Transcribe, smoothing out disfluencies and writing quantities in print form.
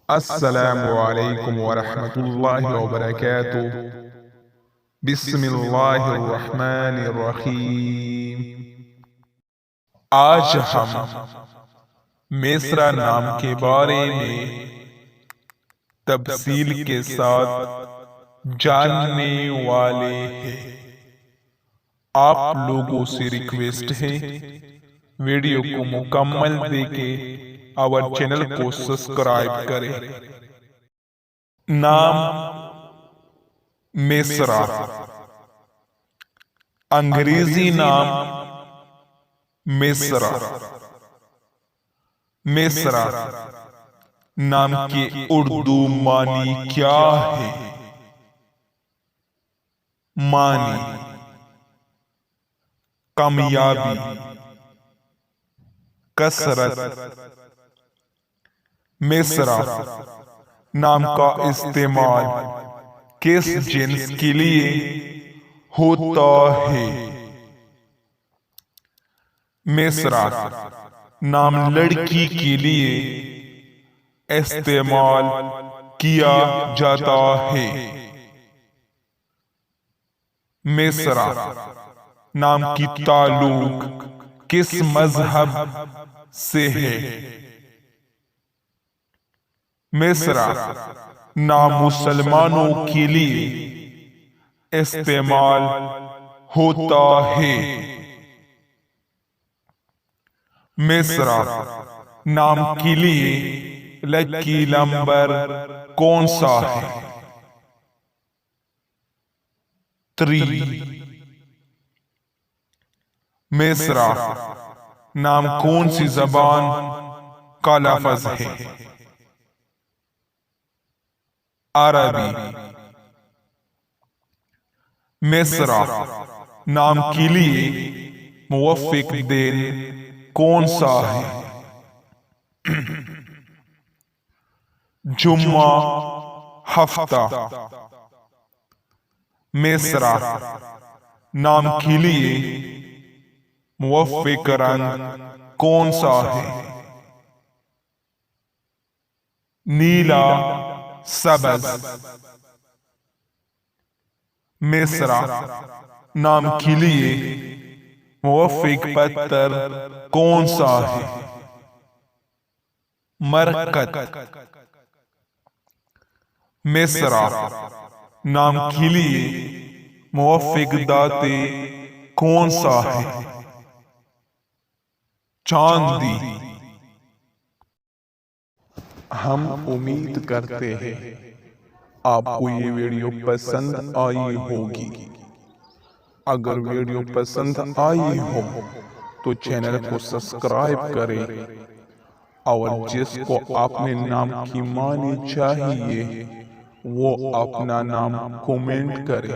السلام علیکم ورحمۃ اللہ وبرکاتہ۔ بسم اللہ الرحمن الرحیم۔ آج ہم میسرا نام کے بارے میں تفصیل کے ساتھ جاننے والے ہیں۔ آپ لوگوں سے ریکویسٹ ہے ویڈیو کو مکمل دیکھیں اور چینل کو سبسکرائب کریں۔ نام میسرا، انگریزی نام میسرا۔ میسرا نام کے اردو معنی کیا ہے؟ معنی: کامیابی، کثرت۔ میسرا نام کا استعمال کس جنس کے لیے ہوتا ہے؟ میسرا نام لڑکی کے لیے استعمال کیا جاتا ہے۔ میسرا نام کی تعلق کس مذہب سے ہے؟ میسرا نام مسلمانوں کے لیے استعمال ہوتا ہے۔ میسرا نام کے لیے لکی نمبر کون سا ہے؟ 3۔ میسرا نام کون سی زبان کا لفظ ہے؟ عربی۔ میسرا نام کے لیے موافق دن کون سا ہے؟ جمعہ، ہفتہ۔ میسرا نام کے لیے موافق رنگ کون سا ہے؟ نیلا، سبز۔ میسرا نام کے لیے موافق پتھر کون سا ہے؟ مرکت۔ میسرا نام کے لیے موافق داتے کون سا ہے؟ چاندی۔ ہم امید کرتے ہیں آپ کو یہ ویڈیو پسند آئی ہوگی۔ اگر ویڈیو پسند آئی ہو تو چینل کو سبسکرائب کریں اور جس کو اپنے نام کی معنی چاہیے وہ اپنا نام کومنٹ کرے۔